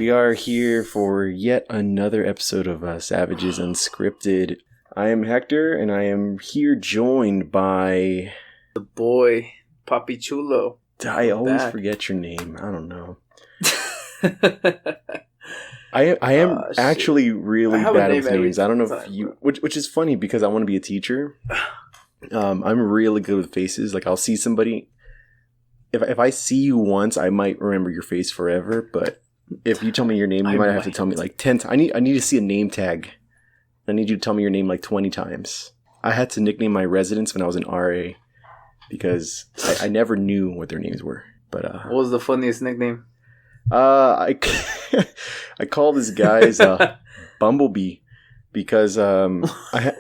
We are here for yet another episode of Savages Unscripted. I am Hector, and I am here joined by... the boy, Papi Chulo. I always forget your name. I don't know. I am actually really bad with names. I don't know if you... Which is funny because I want to be a teacher. I'm really good with faces. Like, I'll see somebody... If I see you once, I might remember your face forever, but if you tell me your name, you might have to tell me like 10 times. I need to see a name tag. I need you to tell me your name like 20 times. I had to nickname my residents when I was in RA because I never knew what their names were. But what was the funniest nickname? I call this guy's Bumblebee because I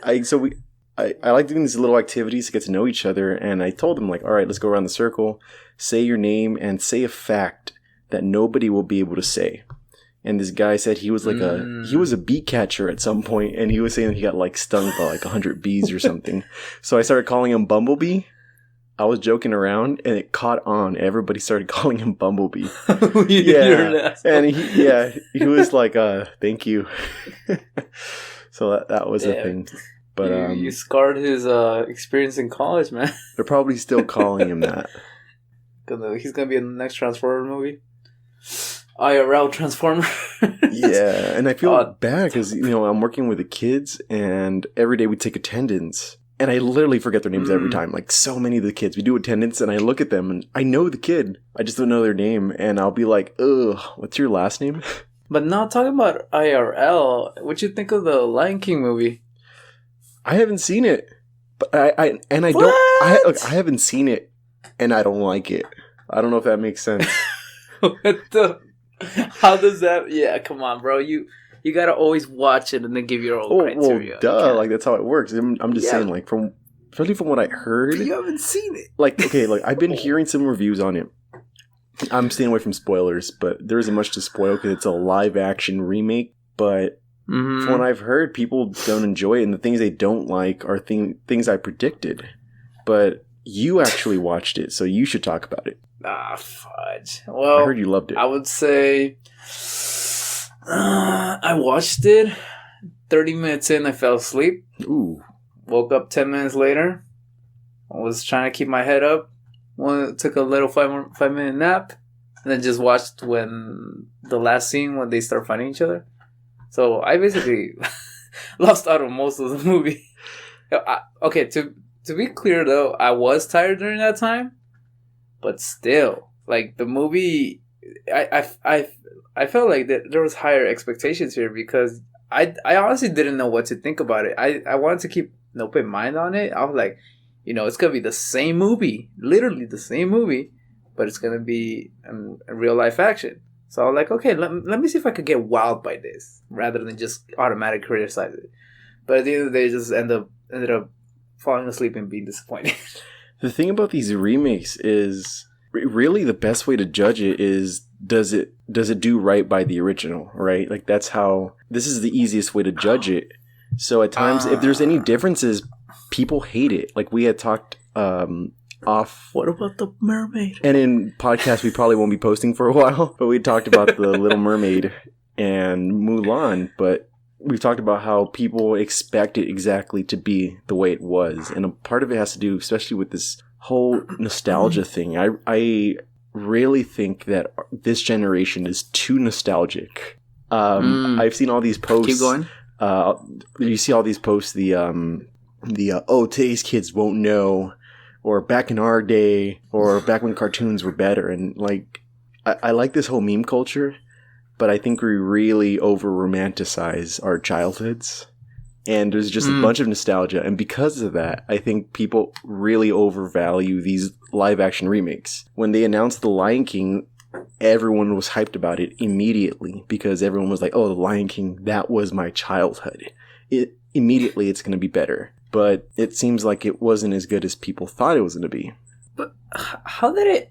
like doing these little activities to get to know each other, and I told him, like, all right, let's go around the circle, say your name, and say a fact that nobody will be able to say. And this guy said he was like he was a bee catcher at some point, and he was saying he got like stung by like 100 bees or something. So I started calling him Bumblebee. I was joking around, and it caught on. Everybody started calling him Bumblebee. Yeah, and he was like, "Thank you." So that was a thing. But you scarred his experience in college, man. They're probably still calling him that. He's gonna be in the next Transformer movie. IRL Transformer. Yeah, and I feel bad because I'm working with the kids, and every day we take attendance, and I literally forget their names every time. Like, so many of the kids, we do attendance, and I look at them, and I know the kid, I just don't know their name, and I'll be like, "Ugh, what's your last name?" But now talking about IRL, what'd you think of the Lion King movie? I haven't seen it, but I haven't seen it, and I don't like it. I don't know if that makes sense. How does that? Yeah, come on, bro. You gotta always watch it and then give your own criteria. Well, duh. Like, that's how it works. I'm just saying, like, especially from what I heard. But you haven't seen it. Like, okay, like, I've been hearing some reviews on it. I'm staying away from spoilers, but there isn't much to spoil because it's a live action remake. But from what I've heard, people don't enjoy it, and the things they don't like are things I predicted. But you actually watched it, so you should talk about it. Ah, fudge. Well, I heard you loved it. I would say I watched it. 30 minutes in, I fell asleep. Ooh. Woke up 10 minutes later. I was trying to keep my head up. Took a little 5-minute nap, and then just watched when the last scene when they start fighting each other. So I basically lost out on most of the movie. Okay, to be clear though, I was tired during that time, but still, like, the movie, I felt like that there was higher expectations here because I honestly didn't know what to think about it. I wanted to keep an open mind on it. I was like, it's gonna be the same movie, literally the same movie, but it's gonna be a real life action. So I was like, okay, let me see if I could get wowed by this rather than just automatically criticize it. But at the end of the day, just ended up falling asleep and being disappointed. The thing about these remakes is really the best way to judge it is does it do right by the original, right? Like, this is the easiest way to judge it. So at times, if there's any differences, people hate it. Like, we had talked off. What about the mermaid? And in podcasts we probably won't be posting for a while, but we talked about the Little Mermaid and Mulan, but we've talked about how people expect it exactly to be the way it was, and a part of it has to do especially with this whole nostalgia thing. I really think that this generation is too nostalgic. I've seen all these posts. Keep going. You see all these posts, today's kids won't know, or back in our day, or back when cartoons were better. And, like, I like this whole meme culture, but I think we really over-romanticize our childhoods. And there's just a bunch of nostalgia. And because of that, I think people really overvalue these live-action remakes. When they announced The Lion King, everyone was hyped about it immediately because everyone was like, oh, The Lion King, that was my childhood. Immediately it's going to be better. But it seems like it wasn't as good as people thought it was going to be. But how did it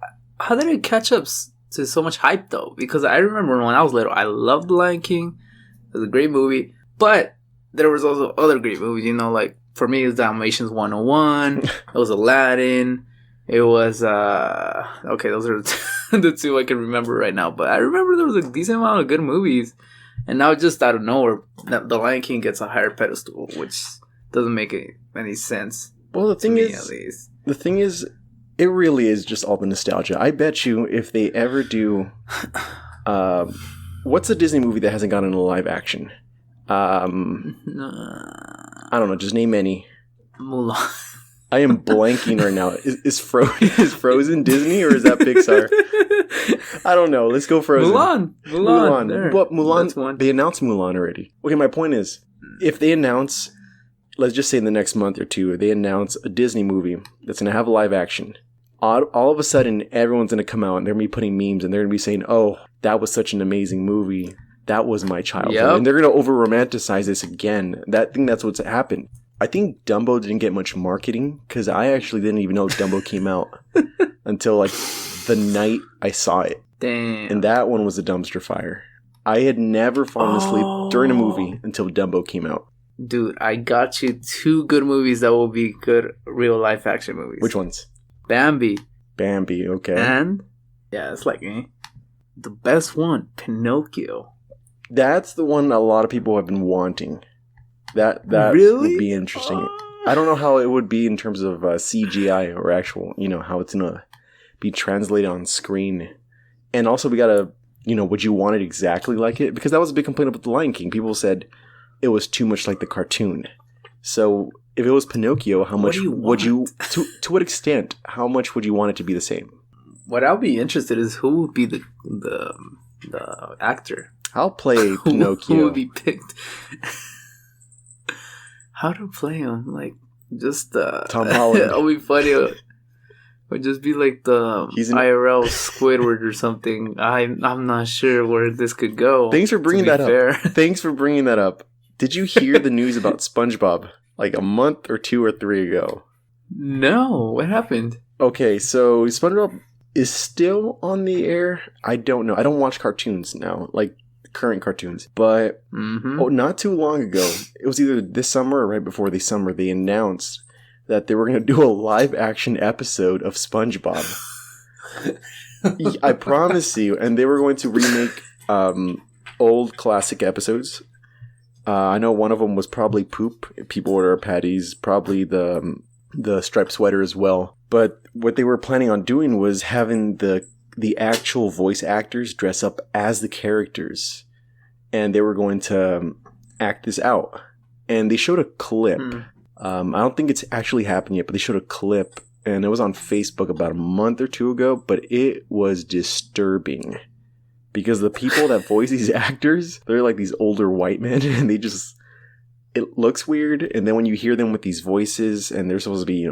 catch up to so much hype, though? Because I remember when I was little, I loved The Lion King. It was a great movie. But there was also other great movies, like, for me, it was Dalmatians 101. It was Aladdin. It was okay. Those are the two I can remember right now. But I remember there was a decent amount of good movies, and now just out of nowhere, The Lion King gets a higher pedestal, which doesn't make any sense. Well, the thing is, at least. The thing is, it really is just all the nostalgia. I bet you if they ever do, what's a Disney movie that hasn't gotten into live action? I don't know. Just name any. Mulan. I am blanking right now. Is Frozen Disney or is that Pixar? I don't know. Let's go Frozen. Mulan. There. But Mulan, they announced Mulan already. Okay, my point is, if they announce, let's just say in the next month or two, they announce a Disney movie that's going to have live action, all of a sudden, everyone's going to come out and they're going to be putting memes and they're going to be saying, oh, that was such an amazing movie. That was my childhood. Yep. And they're going to over-romanticize this again. That's what's happened. I think Dumbo didn't get much marketing because I actually didn't even know Dumbo came out until like the night I saw it. Damn. And that one was a dumpster fire. I had never fallen asleep during a movie until Dumbo came out. Dude, I got you 2 good movies that will be good real life action movies. Which ones? Bambi, okay. And, yeah, it's like me. The best one, Pinocchio. That's the one a lot of people have been wanting. That really? Would be interesting. I don't know how it would be in terms of CGI or actual, how it's going to be translated on screen. And also we got to, would you want it exactly like it? Because that was a big complaint about The Lion King. People said it was too much like the cartoon. So if it was Pinocchio, how much would you, to what extent, how much would you want it to be the same? What I'll be interested is who would be the actor. I'll play Pinocchio. Who would be picked? How to play him? Like, just Tom Holland. It'll be funny. Or just be like the IRL Squidward or something. I'm not sure where this could go. Thanks for bringing that up. Thanks for bringing that up. Did you hear the news about SpongeBob like a month or 2 or 3 ago? No. What happened? Okay, so SpongeBob is still on the air. I don't know. I don't watch cartoons now, like current cartoons. But not too long ago, it was either this summer or right before the summer, they announced that they were going to do a live action episode of SpongeBob. I promise you. And they were going to remake old classic episodes. I know one of them was probably Poop, People Order Patties, probably the striped sweater as well. But what they were planning on doing was having the actual voice actors dress up as the characters. And they were going to act this out. And they showed a clip. I don't think it's actually happened yet, but they showed a clip. And it was on Facebook about a month or 2 ago. But it was disturbing. Because the people that voice these actors, they're like these older white men. And they just... It looks weird. And then when you hear them with these voices, and they're supposed to be,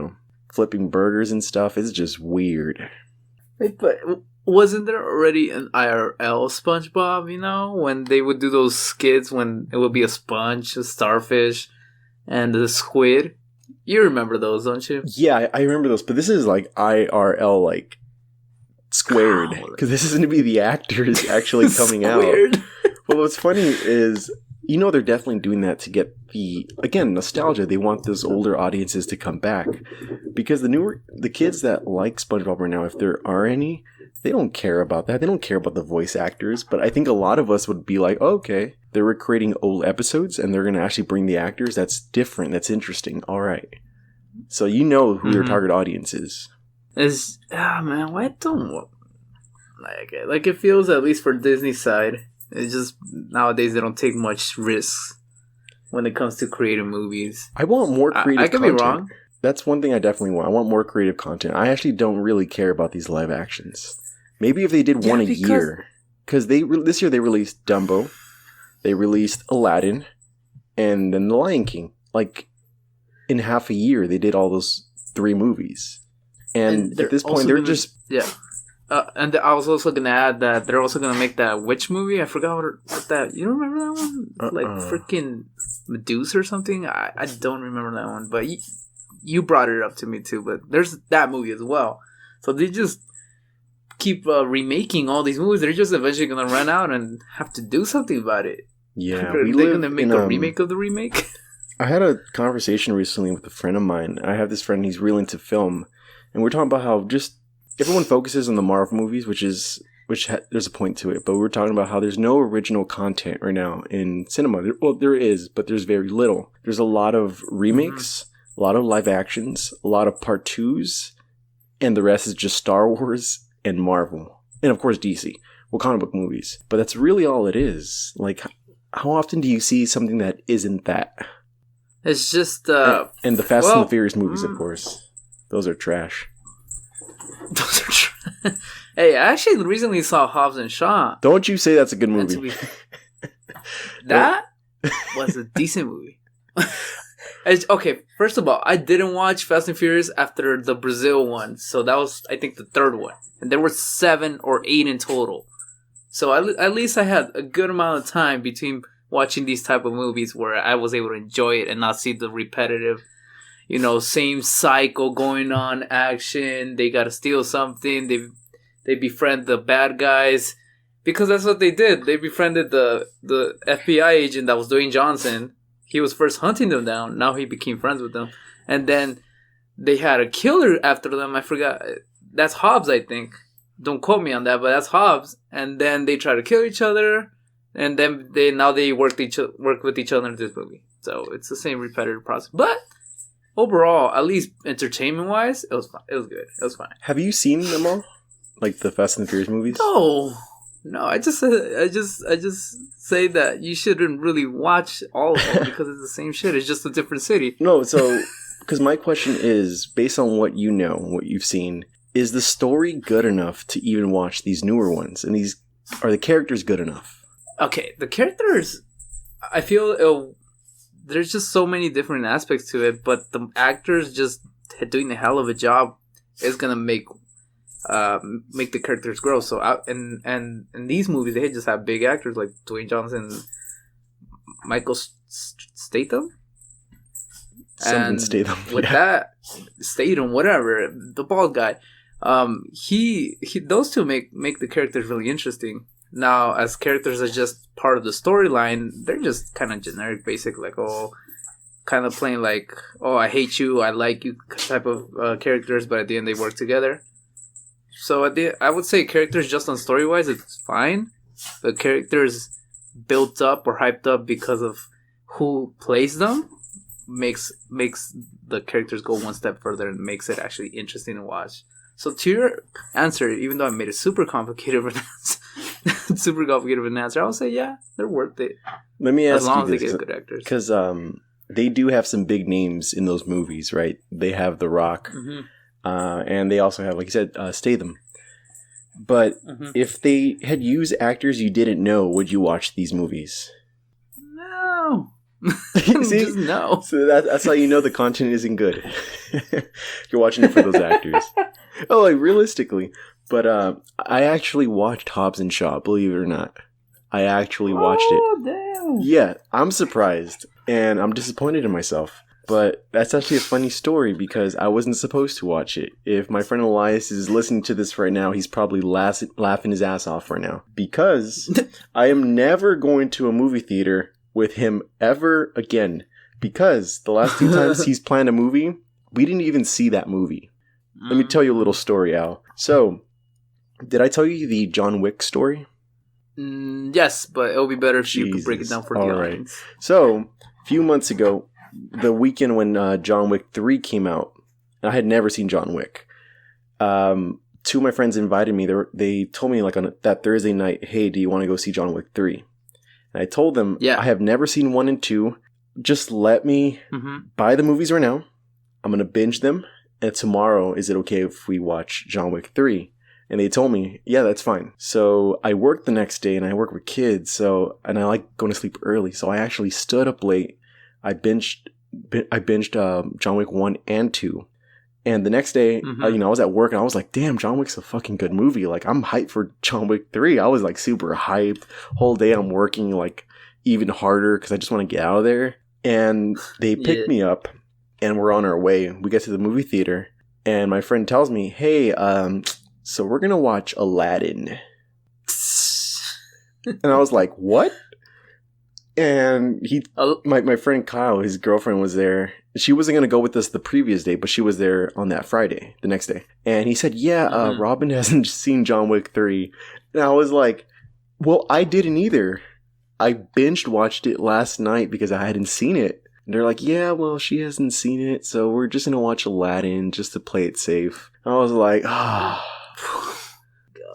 flipping burgers and stuff, it's just weird. Wait, but wasn't there already an IRL SpongeBob, when they would do those skits when it would be a sponge, a starfish, and the squid? You remember those, don't you? Yeah, I remember those, but this is like IRL, like, squared. Because this is going to be the actors actually coming out. But what's funny is... they're definitely doing that to get again, nostalgia. They want those older audiences to come back. Because the kids that like SpongeBob right now, if there are any, they don't care about that. They don't care about the voice actors. But I think a lot of us would be like, oh, okay, they're recreating old episodes and they're going to actually bring the actors. That's different. That's interesting. All right. So who your target audience is. Man, why don't... Like, it feels, at least for Disney's side... It's just nowadays they don't take much risks when it comes to creative movies. I want more creative content. I could be wrong. That's one thing I definitely want. I want more creative content. I actually don't really care about these live actions. Maybe if they did one a year. Because this year they released Dumbo, they released Aladdin, and then The Lion King. Like, in half a year they did all those 3 movies. And at this point they're just... Yeah. And I was also going to add that they're also going to make that witch movie. I forgot what that... You don't remember that one? Like freaking Medusa or something? I don't remember that one. But you brought it up to me too. But there's that movie as well. So they just keep remaking all these movies. They're just eventually going to run out and have to do something about it. Yeah. Are they going to make a remake of the remake? I had a conversation recently with a friend of mine. I have this friend, he's real into film. And we're talking about how just everyone focuses on the Marvel movies, there's a point to it. But we're talking about how there's no original content right now in cinema. There is, but there's very little. There's a lot of remakes, a lot of live actions, a lot of part 2s, and the rest is just Star Wars and Marvel. And of course DC. Well, comic book movies. But that's really all it is. Like, how often do you see something that isn't that? It's just... and the Fast and the Furious movies, of course. Those are trash. Those are trash. Hey, I actually recently saw Hobbs and Shaw. Don't you say that's a good movie. That was a decent movie. Okay, first of all, I didn't watch Fast and Furious after the Brazil one. So that was, I think, the third one. And there were 7 or 8 in total. So at least I had a good amount of time between watching these type of movies where I was able to enjoy it and not see the repetitive, same cycle going on, action. They gotta steal something. They befriend the bad guys. Because that's what they did. They befriended the FBI agent that was Dwayne Johnson. He was first hunting them down. Now he became friends with them. And then they had a killer after them. I forgot. That's Hobbs, I think. Don't quote me on that, but that's Hobbs. And then they try to kill each other. And then they work with each other in this movie. So it's the same repetitive process. But overall, at least entertainment-wise, it was fine. It was good. It was fine. Have you seen them all? Like the Fast and the Furious movies? No. I just say that you shouldn't really watch all of them because it's the same shit. It's just a different city. No, so because my question is, based on what you know, what you've seen, is the story good enough to even watch these newer ones? And are the characters good enough? Okay, the characters, I feel there's just so many different aspects to it, but the actors just doing a hell of a job is gonna make the characters grow. So and in these movies, they just have big actors like Dwayne Johnson, Michael Statham. Statham. With that, Statham, whatever, the bald guy, he those two make the characters really interesting. Now, as characters are just part of the storyline, they're just kind of generic, basic, like, kind of playing like, I hate you, I like you type of characters, but at the end they work together. So I would say characters just on story-wise, it's fine. But characters built up or hyped up because of who plays them makes the characters go one step further and makes it actually interesting to watch. So to your answer, even though I made it super complicated of an answer, I would say, yeah, they're worth it. Let me ask as long you as this, they get good actors. Because they do have some big names in those movies, right? They have The Rock, and they also have, like you said, Statham. But if they had used actors you didn't know, would you watch these movies? No. See? Just no. So that's how you know the content isn't good. You're watching it for those actors. Oh, like realistically. But I actually watched Hobbs and Shaw, believe it or not. I actually watched it. Damn. Yeah, I'm surprised. And I'm disappointed in myself. But that's actually a funny story because I wasn't supposed to watch it. If my friend Elias is listening to this right now, he's probably laughing his ass off right now. Because I am never going to a movie theater with him ever again. Because the last 2 times he's planned a movie, we didn't even see that movie. Let me tell you a little story, Al. So, did I tell you the John Wick story? Yes, but it'll be better if you could break it down for the audience. So, a few months ago, the weekend when John Wick 3 came out, I had never seen John Wick. 2 of my friends invited me. They told me like on that Thursday night, hey, do you want to go see John Wick 3? And I told them, I have never seen 1 and 2. Just let me buy the movies right now. I'm going to binge them. And tomorrow, is it okay if we watch John Wick 3? And they told me, yeah, that's fine. So I worked the next day and I work with kids. And I like going to sleep early. So I actually stood up late. I binged John Wick 1 and 2. And the next day, I was at work and I was like, damn, John Wick's a fucking good movie. Like, I'm hyped for John Wick 3. I was like super hyped. Whole day I'm working like even harder because I just want to get out of there. And they picked me up and we're on our way. We get to the movie theater and my friend tells me, hey, so we're going to watch Aladdin. And I was like, what? And Oh. my friend Kyle, his girlfriend, was there. She wasn't going to go with us the previous day, but she was there on that Friday, the next day. And he said, yeah, Robin hasn't seen John Wick 3. And I was like, well, I didn't either. I binged watched it last night because I hadn't seen it. And they're like, yeah, well, she hasn't seen it, so we're just going to watch Aladdin just to play it safe. I was like,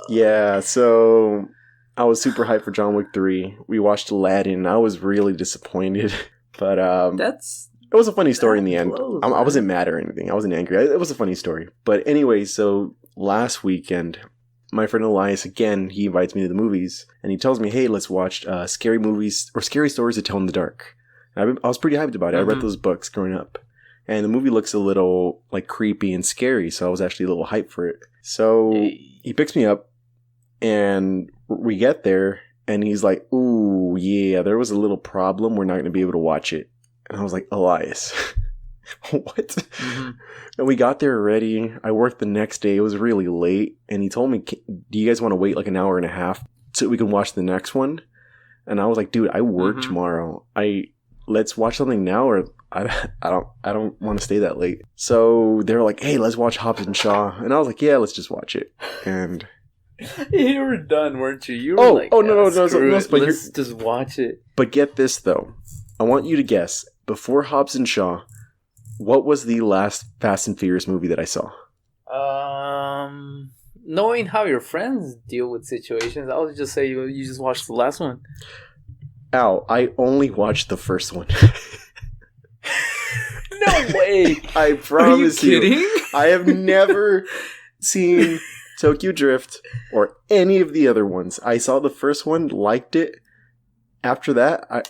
yeah, so I was super hyped for John Wick 3. We watched Aladdin, and I was really disappointed. But it was a funny story in the end. I wasn't mad or anything. I wasn't angry. It was a funny story. But anyway, so last weekend, my friend Elias, again, he invites me to the movies. And he tells me, hey, let's watch scary movies or scary stories to tell in the dark. And I was pretty hyped about it. I read those books growing up. And the movie looks a little like creepy and scary. So I was actually a little hyped for it. So he picks me up. And we get there. And he's like, ooh, yeah, there was a little problem. We're not going to be able to watch it. And I was like, Elias, what? And we got there already. I worked the next day. It was really late. And he told me, do you guys want to wait like an hour and a half so we can watch the next one? And I was like, dude, I work tomorrow. Let's watch something now, or I don't want to stay that late. So they were like, hey, let's watch Hobbs and Shaw. And I was like, yeah, let's just watch it. And you were done, weren't you? You were like, no, but let's just watch it. But get this, though. I want you to guess, before Hobbs and Shaw, what was the last Fast and Furious movie that I saw? Knowing how your friends deal with situations, I would just say you just watched the last one. Ow, I only watched the first one. No way! I promise you. Are you kidding? I have never seen Tokyo Drift or any of the other ones. I saw the first one, liked it. After that,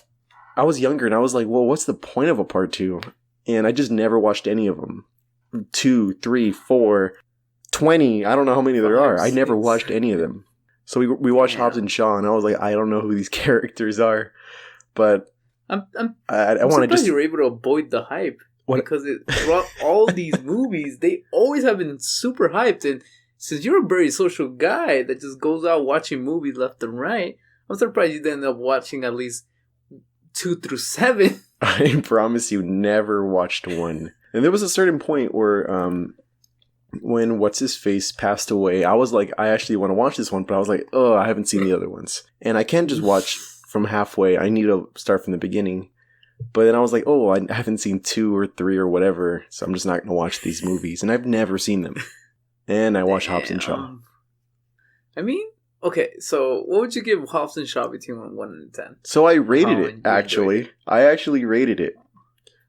I was younger and I was like, well, what's the point of a part 2? And I just never watched any of them. 2, 3, 4, 20. I don't know how many there are. I never watched any of them. So we watched Hobbs and Shaw, and I was like, I don't know who these characters are. But I'm I want to just... you were able to avoid the hype. What? Because throughout all these movies, they always have been super hyped. And since you're a very social guy that just goes out watching movies left and right, I'm surprised you didn't end up watching at least 2 through 7. I promise you, never watched one. And there was a certain point where when What's-His-Face passed away, I was like, I actually want to watch this one, but I was like, oh, I haven't seen the other ones. And I can't just watch from halfway. I need to start from the beginning. But then I was like, oh, I haven't seen 2 or 3 or whatever, so I'm just not going to watch these movies. And I've never seen them. And I watched Hobbs and Shaw. I mean, okay, so what would you give Hobbs and Shaw between 1 and 10? So I rated it, actually. I actually rated it.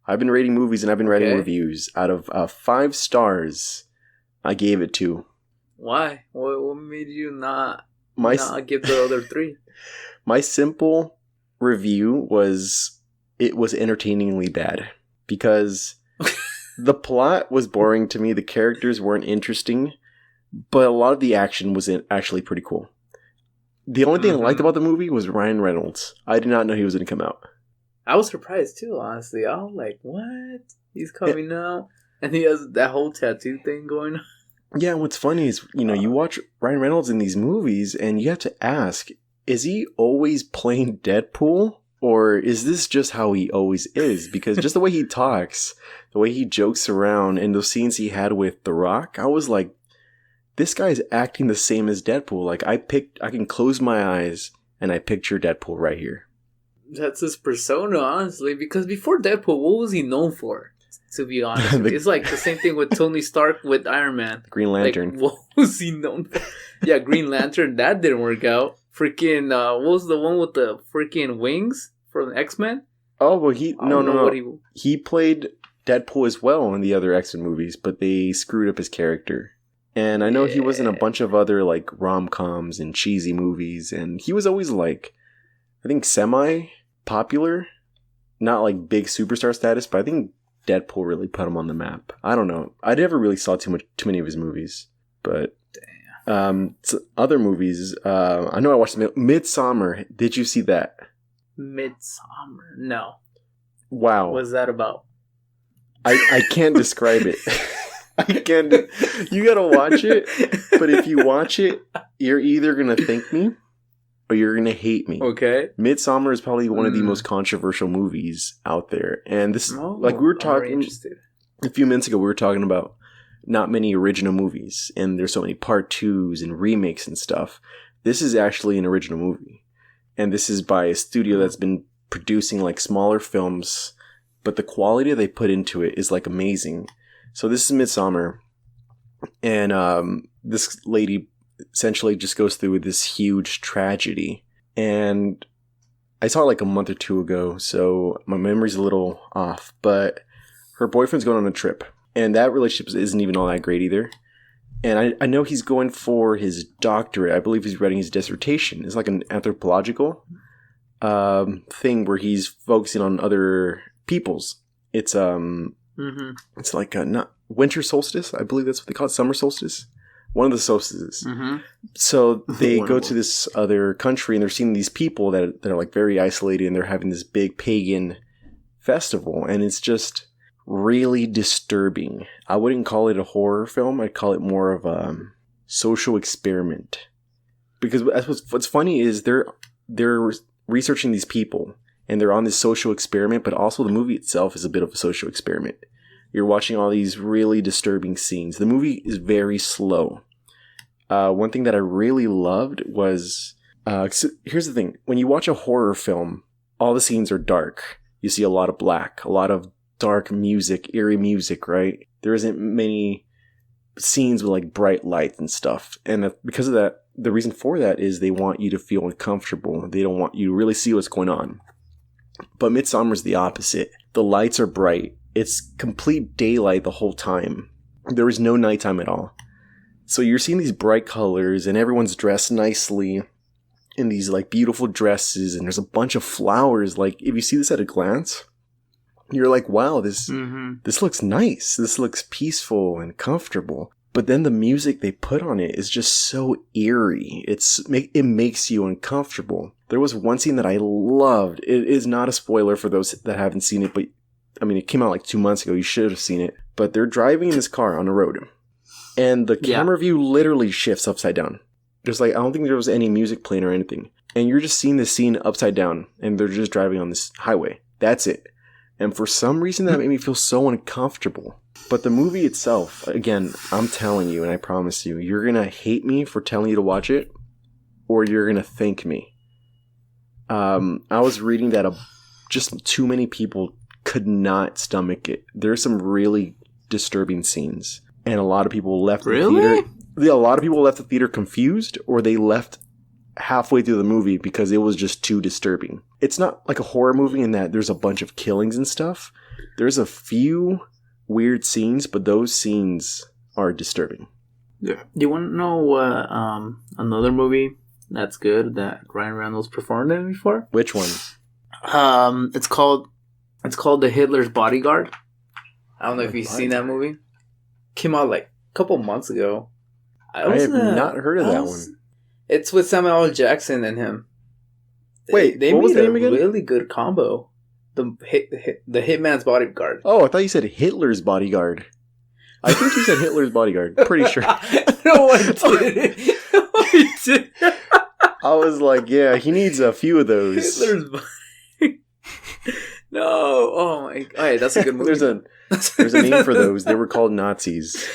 I've been rating movies and I've been writing reviews. Out of 5 stars, I gave it 2. Why? What made you not give the other 3? My simple review was, it was entertainingly bad. Because the plot was boring to me. The characters weren't interesting. But a lot of the action was actually pretty cool. The only thing I liked about the movie was Ryan Reynolds. I did not know he was going to come out. I was surprised too, honestly. I was like, what? He's coming out? And he has that whole tattoo thing going on. Yeah, what's funny is, you watch Ryan Reynolds in these movies and you have to ask, is he always playing Deadpool? Or is this just how he always is? Because just the way he talks, the way he jokes around, and those scenes he had with The Rock, I was like, this guy's acting the same as Deadpool. Like, I can close my eyes and I picture Deadpool right here. That's his persona, honestly. Because before Deadpool, what was he known for? To be honest, it's like the same thing with Tony Stark with Iron Man, Green Lantern. Like, what was he known for? Yeah, Green Lantern. That didn't work out. Freaking, what was the one with the freaking wings from X-Men? Oh, well, he played Deadpool as well in the other X-Men movies, but they screwed up his character. And I know he was in a bunch of other like rom-coms and cheesy movies, and he was always like, I think semi-popular, not like big superstar status, but I think Deadpool really put him on the map. I don't know. I never really saw too many of his movies, but other movies. I know I watched Midsommar. Did you see that? Midsommar? No. Wow. What's that about? I can't describe it. I can't. You gotta watch it. But if you watch it, you're either gonna thank me, or you're gonna hate me. Okay. Midsommar is probably one of the most controversial movies out there, and this, like we were talking a few minutes ago, we were talking about not many original movies, and there's so many part 2s and remakes and stuff. This is actually an original movie, and this is by a studio that's been producing like smaller films, but the quality they put into it is like amazing. So this is Midsommar, and this lady essentially just goes through this huge tragedy, and I saw it like a month or two ago, so my memory's a little off, but her boyfriend's going on a trip, and that relationship isn't even all that great either. And I know he's going for his doctorate. I believe he's writing his dissertation. It's like an anthropological thing where he's focusing on other peoples. It's it's like not winter solstice. I believe that's what they call it. Summer solstice. One of the solstices. Mm-hmm. So they go to this other country and they're seeing these people that are like very isolated, and they're having this big pagan festival, and it's just really disturbing. I wouldn't call it a horror film. I'd call it more of a social experiment. Because what's funny is they're researching these people, and they're on this social experiment, but also the movie itself is a bit of a social experiment. You're watching all these really disturbing scenes. The movie is very slow. One thing that I really loved was... so here's the thing. When you watch a horror film, all the scenes are dark. You see a lot of black, a lot of dark music, eerie music, right? There isn't many scenes with like bright lights and stuff. And because of that, the reason for that is they want you to feel uncomfortable. They don't want you to really see what's going on. But Midsommar's the opposite. The lights are bright. It's complete daylight the whole time. There is no nighttime at all. So you're seeing these bright colors, and everyone's dressed nicely in these like beautiful dresses, and there's a bunch of flowers. Like if you see this at a glance, you're like, wow, this looks nice. This looks peaceful and comfortable. But then the music they put on it is just so eerie. It makes you uncomfortable. There was one scene that I loved. It is not a spoiler for those that haven't seen it, but I mean, it came out like 2 months ago. You should have seen it. But they're driving in this car on the road, and the camera view literally shifts upside down. There's like, I don't think there was any music playing or anything. And you're just seeing the scene upside down, and they're just driving on this highway. That's it. And for some reason, that made me feel so uncomfortable. But the movie itself, again, I'm telling you, and I promise you, you're going to hate me for telling you to watch it, or you're going to thank me. I was reading that just too many people could not stomach it. There's some really disturbing scenes. And a lot of people left the theater. A lot of people left the theater confused, or they left halfway through the movie because it was just too disturbing. It's not like a horror movie in that there's a bunch of killings and stuff. There's a few weird scenes, but those scenes are disturbing. Yeah. Do you want to know another movie that's good that Ryan Reynolds performed in before? Which one? It's called The Hitler's Bodyguard. I don't know if you've seen that movie. Came out like a couple months ago. I have not heard of that one. It's with Samuel L. Jackson and him. Wait, they what was made the name again? Really good combo. The Hitman's Bodyguard. Oh, I thought you said Hitler's Bodyguard. I think you said Hitler's Bodyguard. Pretty sure. No, I didn't. No, I didn't. I was like, yeah, he needs a few of those. Hitler's Bodyguard. No. Oh my God. Hey, that's a good movie. There's a name for those. They were called Nazis.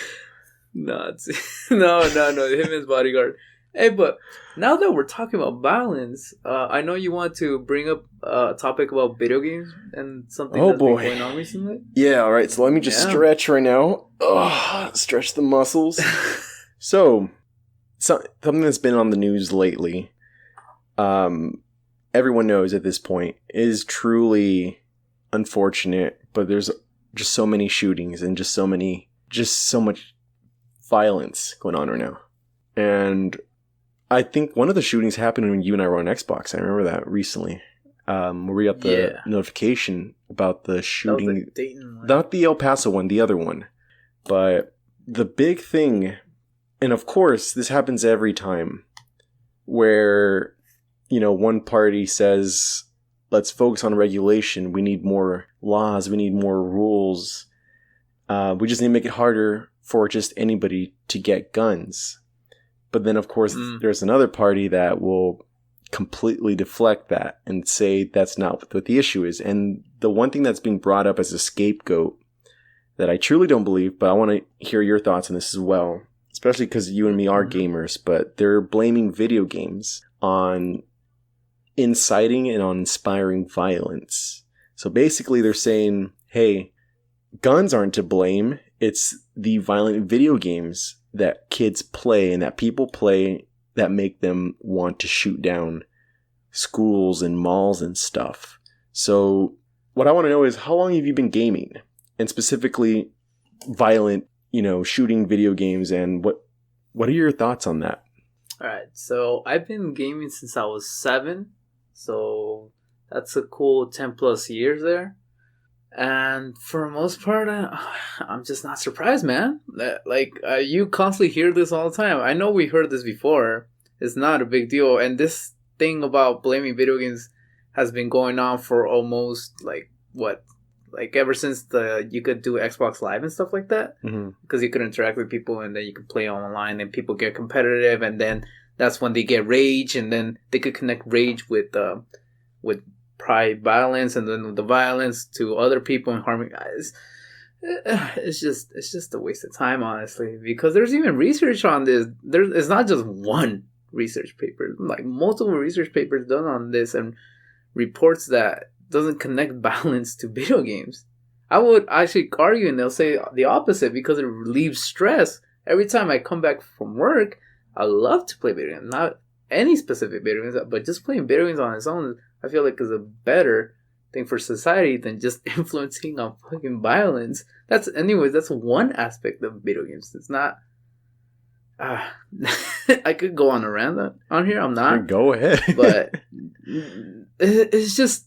Nazi. No. Hitman's Bodyguard. Hey, but now that we're talking about violence, I know you want to bring up a topic about video games and something that's been going on recently. Yeah, all right. So let me just stretch right now. Stretch the muscles. So, something that's been on the news lately, everyone knows at this point, is truly unfortunate, but there's just so many shootings and just so much violence going on right now. And I think one of the shootings happened when you and I were on Xbox. I remember that recently. Where we got the notification about the shooting. Not the El Paso one, the other one. But the big thing, and of course, this happens every time, where, one party says, let's focus on regulation. We need more laws. We need more rules. We just need to make it harder for just anybody to get guns. But then, of course, there's another party that will completely deflect that and say that's not what the issue is. And the one thing that's being brought up as a scapegoat that I truly don't believe, but I want to hear your thoughts on this as well, especially because you and me are gamers, but they're blaming video games on inciting and on inspiring violence. So basically they're saying, hey, guns aren't to blame. It's the violent video games that kids play and that people play that make them want to shoot down schools and malls and stuff. So what I want to know is, how long have you been gaming? And specifically violent, shooting video games, and what are your thoughts on that? All right, so I've been gaming since I was 7, so that's a cool 10 plus years there. And for the most part, I'm just not surprised, man. You constantly hear this all the time. I know we heard this before. It's not a big deal. And this thing about blaming video games has been going on for almost, ever since you could do Xbox Live and stuff like that. Because you could interact with people and then you could play online and people get competitive. And then that's when they get rage. And then they could connect rage with pride violence, and then the violence to other people and harming guys. It's just a waste of time, honestly, because there's even research on this. It's not just one research paper, like multiple research papers done on this, and reports that doesn't connect violence to video games. I would actually argue, and they'll say the opposite, because it relieves stress. Every time I come back from work, I love to play video games. Not any specific video games, but just playing video games on its own, I feel like is a better thing for society than just influencing on fucking violence. That's one aspect of video games. It's not. I could go on a rant on here. I'm not. Go ahead. But it's just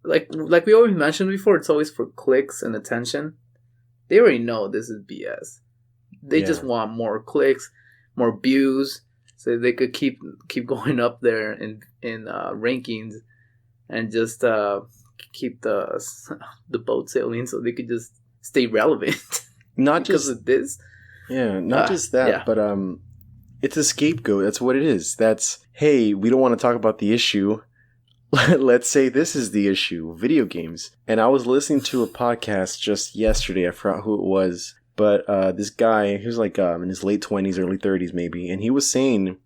like we always mentioned before. It's always for clicks and attention. They already know this is BS. They just want more clicks, more views, so they could keep going up there in rankings, and just keep the boat sailing, so they could just stay relevant. Not because just of this. Yeah, not just that, but it's a scapegoat. That's what it is. That's, hey, we don't want to talk about the issue. Let's say this is the issue, video games. And I was listening to a podcast just yesterday. I forgot who it was. But this guy, he was like in his late 20s, early 30s maybe. And he was saying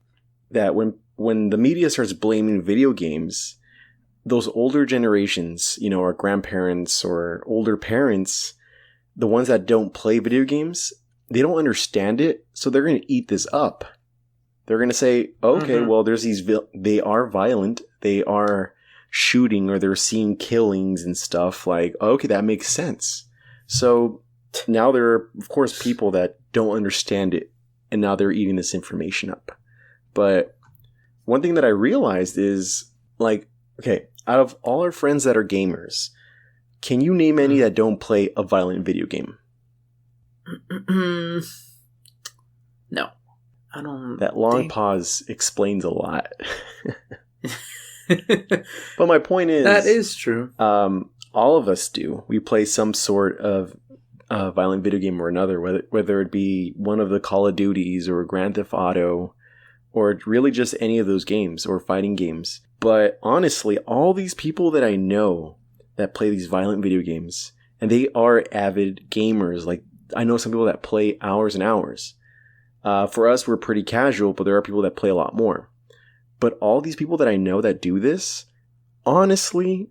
that when the media starts blaming video games, those older generations, our grandparents or older parents, the ones that don't play video games, they don't understand it. So they're going to eat this up. They're going to say, okay, well, there's they are violent. They are shooting, or they're seeing killings and stuff. Like, okay, that makes sense. So now there are, of course, people that don't understand it, and now they're eating this information up. But one thing that I realized is, like, okay, out of all our friends that are gamers, can you name any that don't play a violent video game? No. I don't. That long pause explains a lot. But my point is, that is true. All of us do. We play some sort of violent video game or another, whether it be one of the Call of Duties or Grand Theft Auto, or really just any of those games or fighting games. But honestly, all these people that I know that play these violent video games, and they are avid gamers. Like, I know some people that play hours and hours. For us, we're pretty casual, but there are people that play a lot more. But all these people that I know that do this, honestly,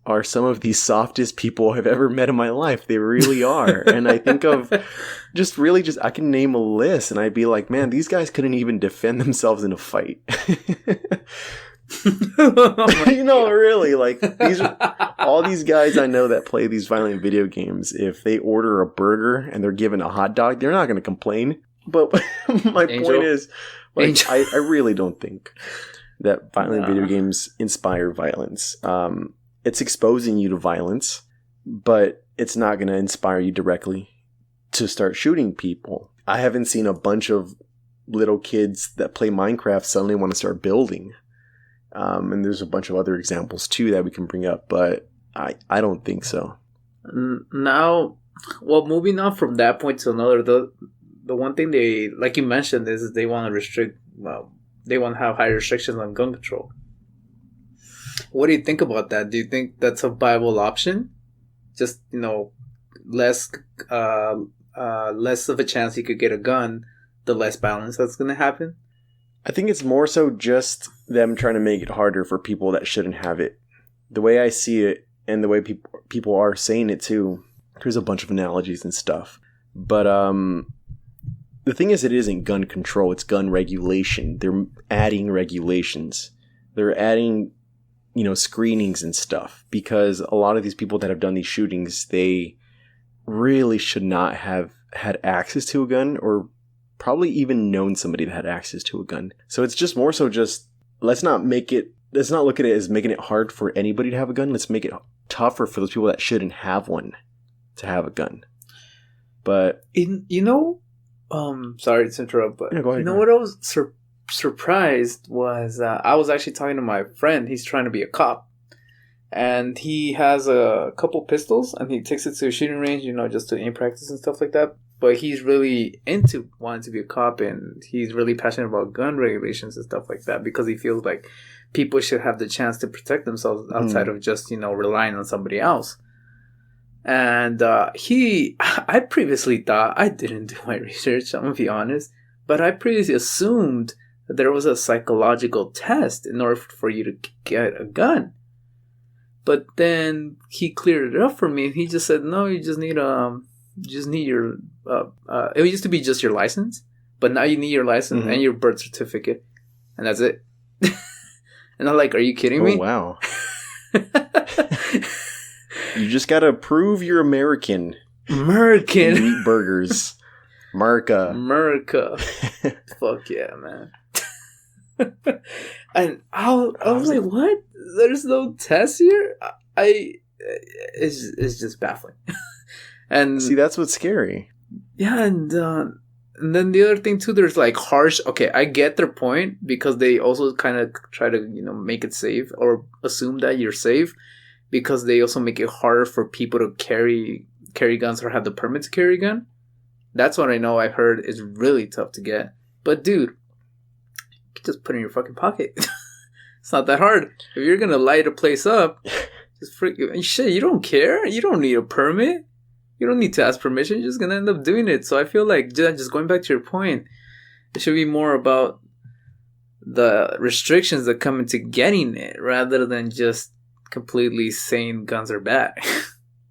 are some of the softest people I've ever met in my life. They really are. And I think of I can name a list, and I'd be like, man, these guys couldn't even defend themselves in a fight. Really, like, all these guys I know that play these violent video games, if they order a burger and they're given a hot dog, they're not going to complain. But my point is, like, I really don't think that violent video games inspire violence. It's exposing you to violence, but it's not going to inspire you directly to start shooting people. I haven't seen a bunch of little kids that play Minecraft suddenly want to start building. And there's a bunch of other examples too that we can bring up, but I don't think so. Now, well, moving on from that point to another, the one thing they, like you mentioned, is they want to restrict they want to have higher restrictions on gun control. What do you think about that? Do you think that's a viable option? Just, less of a chance you could get a gun, the less violence that's going to happen? I think it's more so just them trying to make it harder for people that shouldn't have it. The way I see it, and the way people are saying it too, there's a bunch of analogies and stuff. But the thing is, it isn't gun control, it's gun regulation. They're adding regulations. They're adding, screenings and stuff. Because a lot of these people that have done these shootings, they really should not have had access to a gun, or probably even known somebody that had access to a gun. So it's just more so just, let's not look at it as making it hard for anybody to have a gun. Let's make it tougher for those people that shouldn't have one to have a gun. But sorry to interrupt, but go ahead, what I was surprised was, I was actually talking to my friend. He's trying to be a cop, and he has a couple pistols, and he takes it to a shooting range, just to aim practice and stuff like that. But he's really into wanting to be a cop, and he's really passionate about gun regulations and stuff like that, because he feels like people should have the chance to protect themselves outside of just, relying on somebody else. And I previously thought, I didn't do my research, I'm going to be honest, but I previously assumed that there was a psychological test in order for you to get a gun. But then he cleared it up for me, and he just said, no, you just need your, it used to be just your license, but now you need your license and your birth certificate, and that's it. And I'm like, are you kidding me? Oh, wow. You just gotta prove you're American. American. You eat burgers. America. Fuck yeah, man. And I was like, what? There's no test here? It's just baffling. And see, that's what's scary. Yeah, and then the other thing too, there's like harsh. Okay, I get their point, because they also kind of try to make it safe, or assume that you're safe, because they also make it harder for people to carry guns or have the permit to carry a gun. That's what I know. I heard is really tough to get. But dude, you can just put it in your fucking pocket. It's not that hard. If you're gonna light a place up, just shit. You don't care. You don't need a permit. You don't need to ask permission. You're just going to end up doing it. So I feel like, just going back to your point, it should be more about the restrictions that come into getting it, rather than just completely saying guns are bad.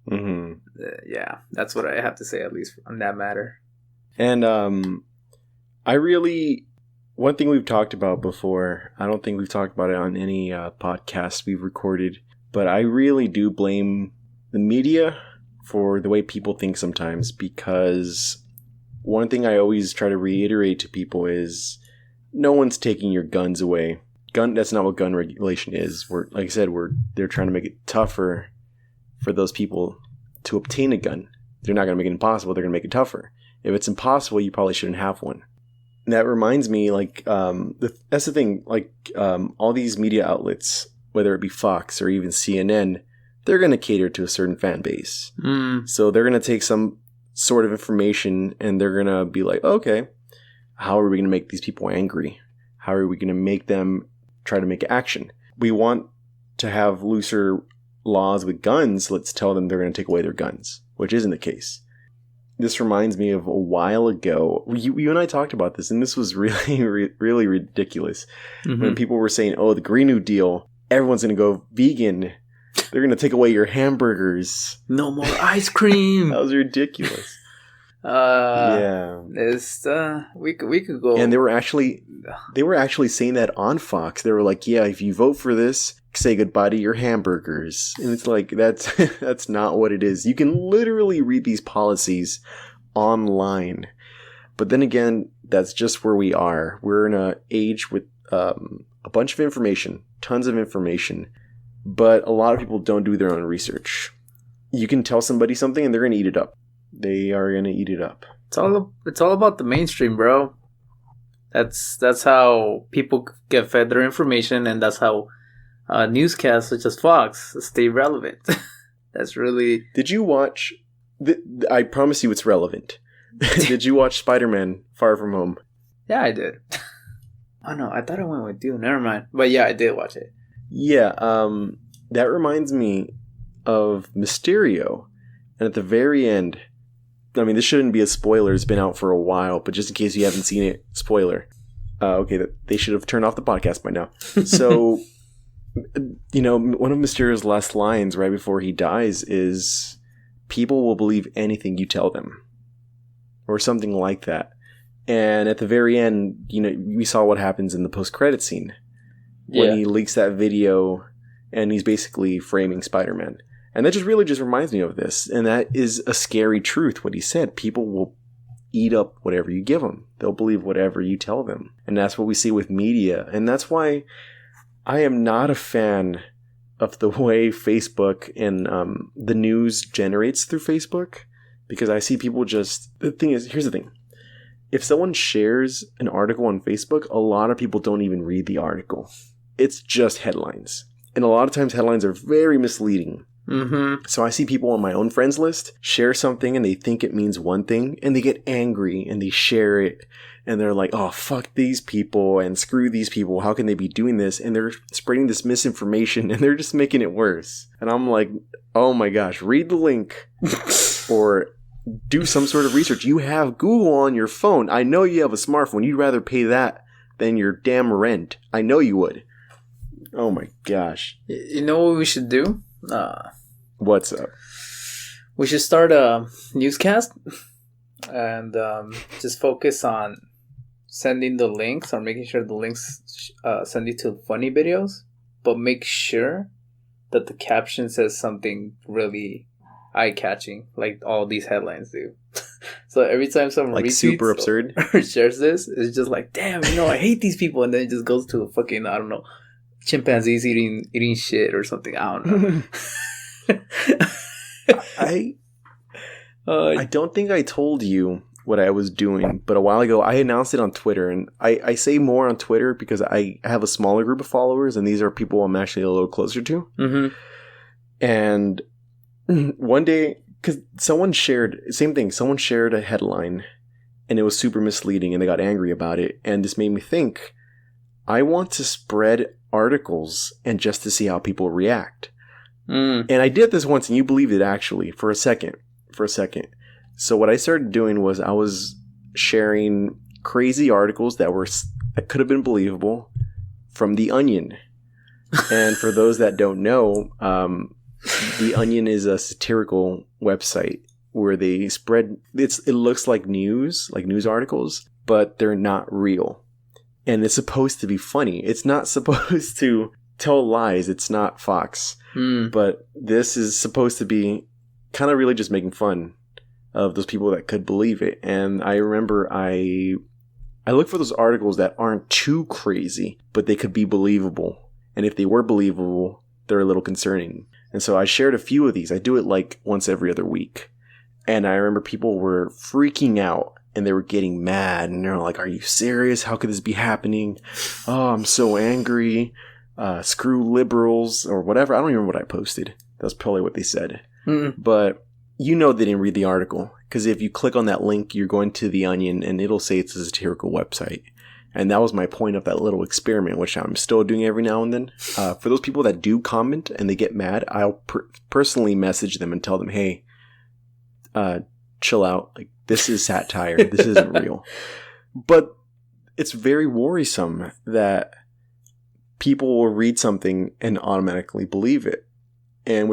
Yeah, that's what I have to say, at least on that matter. And one thing we've talked about before, I don't think we've talked about it on any podcast we've recorded, but I really do blame the media for the way people think sometimes, because one thing I always try to reiterate to people is, no one's taking your guns away. That's not what gun regulation is. Like I said, they're trying to make it tougher for those people to obtain a gun. They're not going to make it impossible. They're going to make it tougher. If it's impossible, you probably shouldn't have one. And that reminds me, that's the thing. All these media outlets, whether it be Fox or even CNN, they're going to cater to a certain fan base. So they're going to take some sort of information, and they're going to be like, okay, how are we going to make these people angry? How are we going to make them try to make action? We want to have looser laws with guns. Let's tell them they're going to take away their guns, which isn't the case. This reminds me of a while ago. You and I talked about this, and this was really, really ridiculous. When people were saying, oh, the Green New Deal, everyone's going to go vegan. They're going to take away your hamburgers. No more ice cream. That was ridiculous. Yeah. It's we could go. And they were actually saying that on Fox. They were like, yeah, if you vote for this, say goodbye to your hamburgers. And it's like, that's not what it is. You can literally read these policies online. But then again, that's just where we are. We're in an age with a bunch of information, tons of information. But a lot of people don't do their own research. You can tell somebody something and they're going to eat it up. They are going to eat it up. It's all about the mainstream, bro. That's how people get fed their information, and that's how newscasts such as Fox stay relevant. That's really... Did you watch... I promise you it's relevant. Did you watch Spider-Man Far From Home? Yeah, I did. Oh no, I thought I went with you. Never mind. But yeah, I did watch it. Yeah, that reminds me of Mysterio. And at the very end, I mean, this shouldn't be a spoiler. It's been out for a while, but just in case you haven't seen it, spoiler. Okay, they should have turned off the podcast by now. So, you know, one of Mysterio's last lines right before he dies is, "People will believe anything you tell them," or something like that. And at the very end, you know, we saw what happens in the post-credit scene when he leaks that video and he's basically framing Spider-Man. And that just really just reminds me of this. And that is a scary truth, what he said. People will eat up whatever you give them. They'll believe whatever you tell them. And that's what we see with media. And that's why I am not a fan of the way Facebook and the news generates through Facebook. Because I see people just... The thing is, here's the thing. If someone shares an article on Facebook, a lot of people don't even read the article. It's just headlines. And a lot of times headlines are very misleading. Mm-hmm. So I see people on my own friends list share something and they think it means one thing and they get angry and they share it and they're like, oh, fuck these people and screw these people. How can they be doing this? And they're spreading this misinformation and they're just making it worse. And I'm like, oh my gosh, read the link or do some sort of research. You have Google on your phone. I know you have a smartphone. You'd rather pay that than your damn rent. I know you would. Oh my gosh. You know what we should do? What's up? We should start a newscast and just focus on sending the links or making sure the links send you to funny videos, but make sure that the caption says something really eye-catching, like all these headlines do. So every time someone like super absurd or shares this, it's just like, damn, you know, I hate these people, and then it just goes to a fucking, I don't know, chimpanzees eating shit or something. I don't know. I don't think I told you what I was doing, but a while ago I announced it on Twitter, and I say more on Twitter because I have a smaller group of followers, and these are people I'm actually a little closer to. Mm-hmm. And one day, because someone shared a headline, and it was super misleading, and they got angry about it, and this made me think, I want to spread articles and just to see how people react. And I did this once, and you believed it actually for a second. So what I started doing was I was sharing crazy articles that could have been believable from The Onion. And for those that don't know, The Onion is a satirical website where they spread it looks like news articles, but they're not real. And it's supposed to be funny. It's not supposed to tell lies. It's not Fox. But this is supposed to be kind of really just making fun of those people that could believe it. And I remember I look for those articles that aren't too crazy, but they could be believable. And if they were believable, they're a little concerning. And so I shared a few of these. I do it like once every other week. And I remember people were freaking out and they were getting mad. And they're like, are you serious? How could this be happening? Oh, I'm so angry. Screw liberals or whatever. I don't even remember what I posted. That's probably what they said. But you know they didn't read the article. Because if you click on that link, you're going to The Onion and it'll say it's a satirical website. And that was my point of that little experiment, which I'm still doing every now and then. For those people that do comment and they get mad, I'll personally message them and tell them, hey, chill out. Like, this is satire. This isn't real. But it's very worrisome that people will read something and automatically believe it. And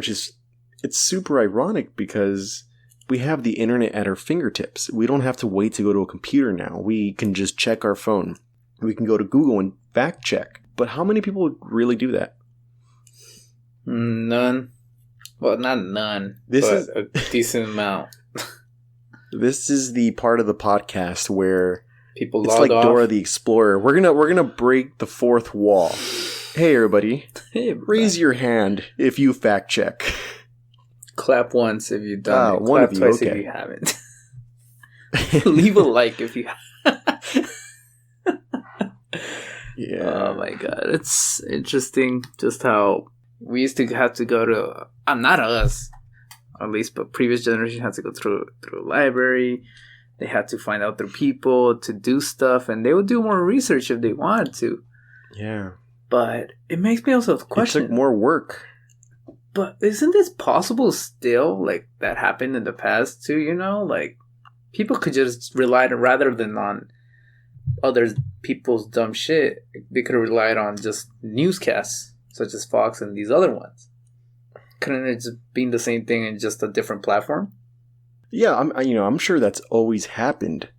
it's super ironic because we have the internet at our fingertips. We don't have to wait to go to a computer now. We can just check our phone. We can go to Google and fact check. But how many people would really do that? None. Well, not none. This is a decent amount. This is the part of the podcast where people it's like off. Dora the Explorer. We're gonna break the fourth wall. Hey everybody, raise your hand if you fact check. Clap once if you've done it. Clap twice if you haven't. Leave a like if you Yeah. Oh my god. It's interesting just how we used to have to go to not us at least, but previous generation had to go through a library They had to find out their people to do stuff, and they would do more research if they wanted to. Yeah. But it makes me also question. It took more work. But isn't this possible still? Like, that happened in the past too, you know? Like, people could just rely on, rather than on other people's dumb shit, they could have relied on just newscasts, such as Fox and these other ones. Couldn't it just be the same thing in just a different platform? Yeah, I'm sure that's always happened.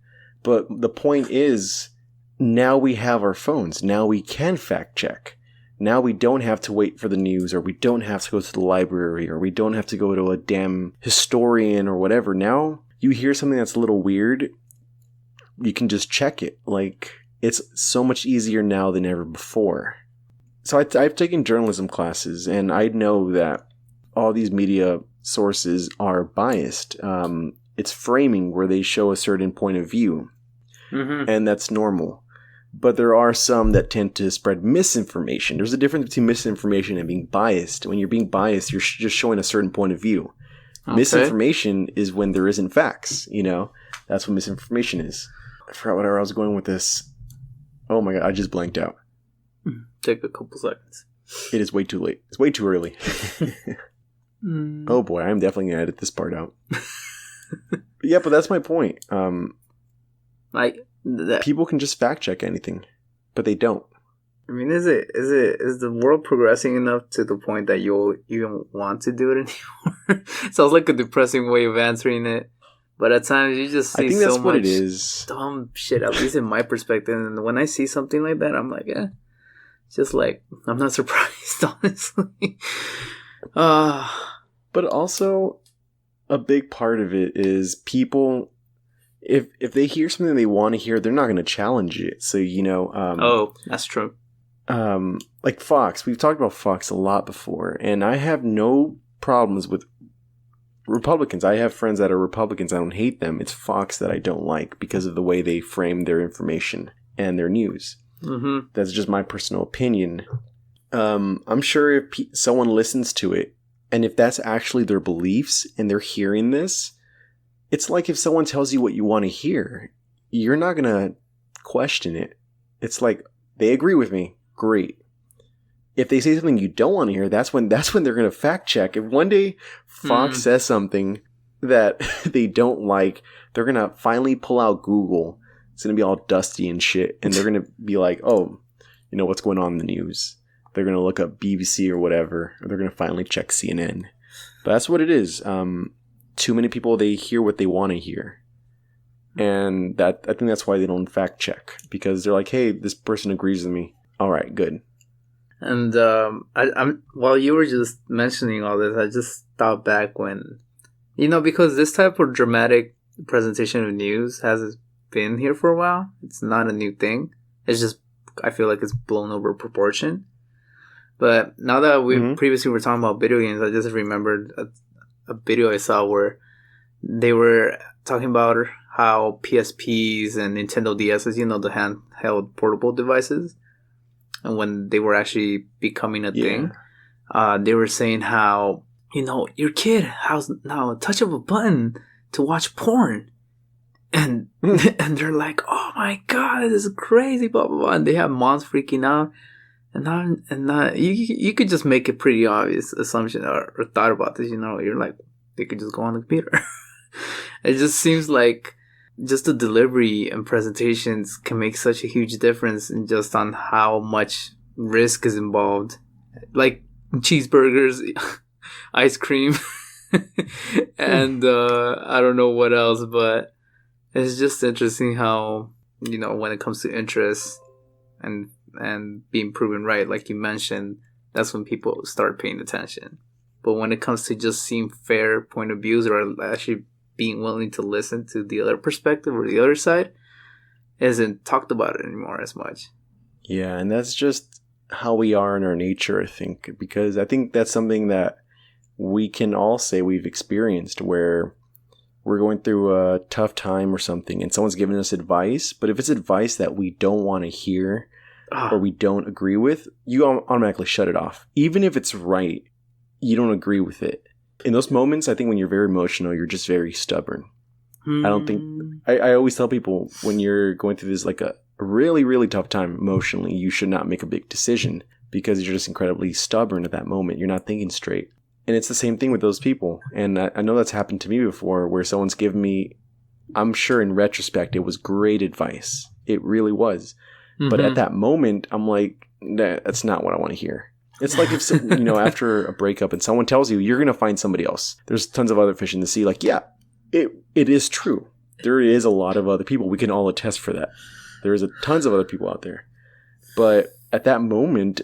But the point is, now we have our phones. Now we can fact check. Now we don't have to wait for the news, or we don't have to go to the library, or we don't have to go to a damn historian or whatever. Now you hear something that's a little weird, you can just check it. Like, it's so much easier now than ever before. So I've taken journalism classes, and I know that all these media sources are biased. It's framing where they show a certain point of view, and that's normal. But there are some that tend to spread misinformation. There's a difference between misinformation and being biased. When you're being biased, you're just showing a certain point of view. Okay. Misinformation is when there isn't facts, you know? That's what misinformation is. I forgot where I was going with this. Oh my god, I just blanked out. Take a couple seconds. It is way too late. It's way too early. Oh boy, I'm definitely going to edit this part out. Yeah, but that's my point. People can just fact check anything, but they don't. I mean, is the world progressing enough to the point that you'll even want to do it anymore? Sounds like a depressing way of answering it, but at times you just see so much it is. Dumb shit. At least in my perspective, and when I see something like that, I'm like, just like, I'm not surprised, honestly. But also, a big part of it is people. If they hear something they want to hear, they're not going to challenge it. So, you know... that's true. Like Fox. We've talked about Fox a lot before. And I have no problems with Republicans. I have friends that are Republicans. I don't hate them. It's Fox that I don't like because of the way they frame their information and their news. Mm-hmm. That's just my personal opinion. I'm sure if someone listens to it, and if that's actually their beliefs and they're hearing this... It's like if someone tells you what you want to hear, you're not going to question it. It's like, they agree with me. Great. If they say something you don't want to hear, that's when they're going to fact check. If one day Fox says something that they don't like, they're going to finally pull out Google. It's going to be all dusty and shit. And they're going to be like, oh, you know, what's going on in the news? They're going to look up BBC or whatever. Or they're going to finally check CNN. But that's what it is. Too many people, they hear what they want to hear. And I think that's why they don't fact check. Because they're like, hey, this person agrees with me. All right, good. And I'm while you were just mentioning all this, I just thought back when, you know, because this type of dramatic presentation of news has been here for a while. It's not a new thing. It's just, I feel like it's blown over proportion. But now that we previously were talking about video games, I just remembered a video I saw where they were talking about how PSPs and Nintendo DSs, you know, the handheld portable devices, and when they were actually becoming a thing, they were saying how, you know, your kid has now a touch of a button to watch porn, and and they're like, oh my god, this is crazy, blah blah blah, and they have moms freaking out. And you could just make a pretty obvious assumption or thought about this, you know. You're like, they could just go on the computer. It just seems like just the delivery and presentations can make such a huge difference in just on how much risk is involved. Like cheeseburgers, ice cream, and I don't know what else, but it's just interesting how, you know, when it comes to interest and being proven right, like you mentioned, that's when people start paying attention. But when it comes to just seeing fair point of views or actually being willing to listen to the other perspective or the other side, isn't talked about it anymore as much. Yeah, and that's just how we are in our nature, I think, because I think that's something that we can all say we've experienced, where we're going through a tough time or something and someone's giving us advice, but if it's advice that we don't want to hear or we don't agree with, you automatically shut it off. Even if it's right, you don't agree with it. In those moments, I think when you're very emotional, you're just very stubborn. I don't think I always tell people when you're going through this like a really, really tough time emotionally, you should not make a big decision because you're just incredibly stubborn at that moment. You're not thinking straight. And it's the same thing with those people. And I know that's happened to me before where someone's given me, I'm sure in retrospect, it was great advice. It really was. Mm-hmm. But at that moment, I'm like, nah, that's not what I want to hear. It's like if, after a breakup and someone tells you, you're going to find somebody else. There's tons of other fish in the sea. Like, yeah, it is true. There is a lot of other people. We can all attest for that. There is tons of other people out there. But at that moment,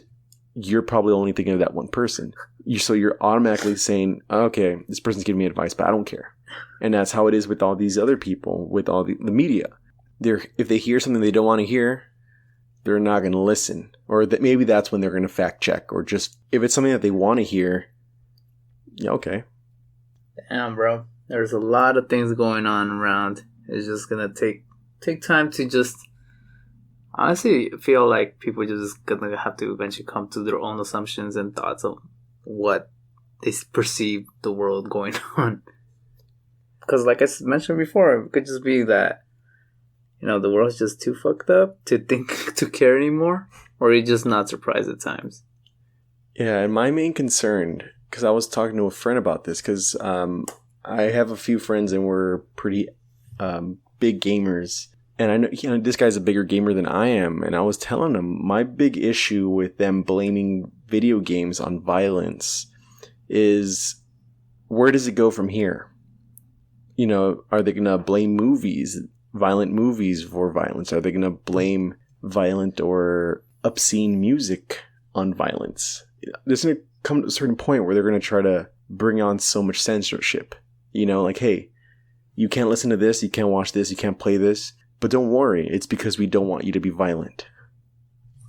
you're probably only thinking of that one person. So you're automatically saying, okay, this person's giving me advice, but I don't care. And that's how it is with all these other people, with all the media. If they hear something they don't want to hear, they're not going to listen. Or maybe that's when they're going to fact check. Or just, if it's something that they want to hear, yeah, okay. Damn, bro. There's a lot of things going on around. It's just going to take time to just... Honestly, feel like people just gonna have to eventually come to their own assumptions and thoughts of what they perceive the world going on. Because, like I mentioned before, it could just be that the world's just too fucked up to think to care anymore, or you're just not surprised at times. Yeah, and my main concern, because I was talking to a friend about this, because I have a few friends and we're pretty big gamers. And I know this guy's a bigger gamer than I am. And I was telling him my big issue with them blaming video games on violence is where does it go from here? Are they going to blame violent movies for violence? Are they going to blame violent or obscene music on violence? There's going to come to a certain point where they're going to try to bring on so much censorship. Like, hey, you can't listen to this, you can't watch this, you can't play this. But don't worry, it's because we don't want you to be violent.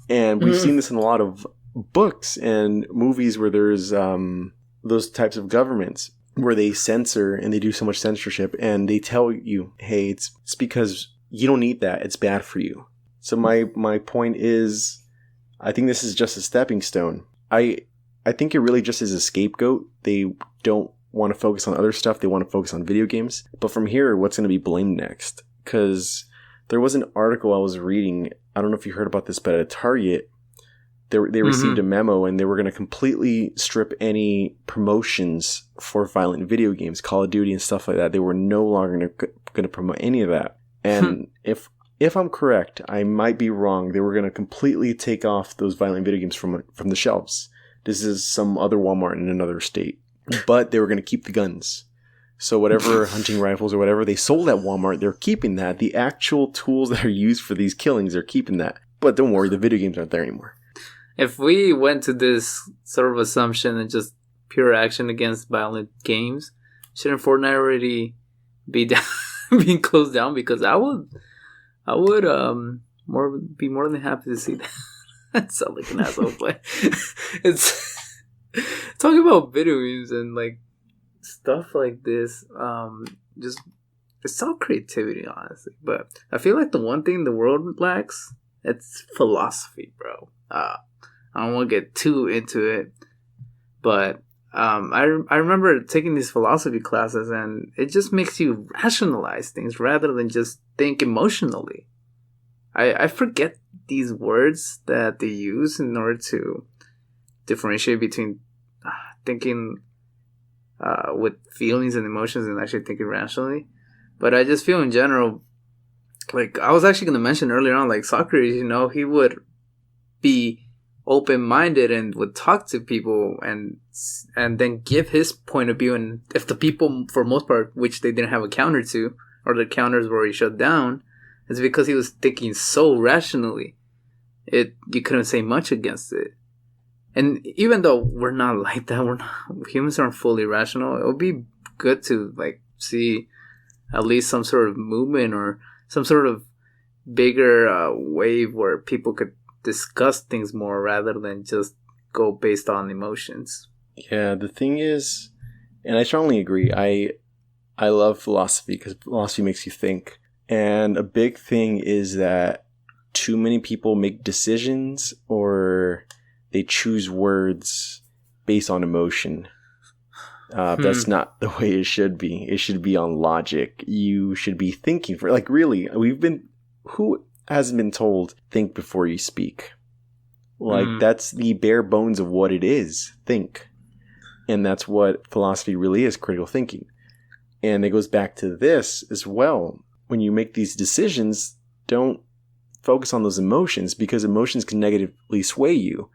And we've seen this in a lot of books and movies where there's those types of governments where they censor and they do so much censorship and they tell you, hey, it's because you don't need that. It's bad for you. So my point is, I think this is just a stepping stone. I think it really just is a scapegoat. They don't want to focus on other stuff. They want to focus on video games. But from here, what's going to be blamed next? Because... there was an article I was reading. I don't know if you heard about this, but at Target, they received a memo and they were going to completely strip any promotions for violent video games, Call of Duty and stuff like that. They were no longer going to promote any of that. And if I'm correct, I might be wrong. They were going to completely take off those violent video games from the shelves. This is some other Walmart in another state. But they were going to keep the guns. So whatever hunting rifles or whatever they sold at Walmart, they're keeping that. The actual tools that are used for these killings, they're keeping that. But don't worry, the video games aren't there anymore. If we went to this sort of assumption and just pure action against violent games, shouldn't Fortnite already be being closed down? Because I would be more than happy to see that. That sounds like an asshole, but it's talking about video games and like stuff like this, just it's all creativity, honestly. But I feel like the one thing the world lacks, it's philosophy, bro. I don't want to get too into it, but I remember taking these philosophy classes, and it just makes you rationalize things rather than just think emotionally. I forget these words that they use in order to differentiate between thinking with feelings and emotions and actually thinking rationally. But I just feel in general, like I was actually going to mention earlier on, like Socrates, he would be open-minded and would talk to people and then give his point of view. And if the people, for most part, which they didn't have a counter to, or the counters were already shut down, it's because he was thinking so rationally. You couldn't say much against it. And even though we're not like that, humans aren't fully rational. It would be good to like see at least some sort of movement or some sort of bigger wave where people could discuss things more rather than just go based on emotions. Yeah, the thing is, and I strongly agree, I love philosophy because philosophy makes you think. And a big thing is that too many people make decisions or they choose words based on emotion. That's not the way it should be. It should be on logic. You should be thinking for, like, really, who hasn't been told think before you speak? Like, that's the bare bones of what it is. Think. And that's what philosophy really is, critical thinking. And it goes back to this as well. When you make these decisions, don't focus on those emotions, because emotions can negatively sway you.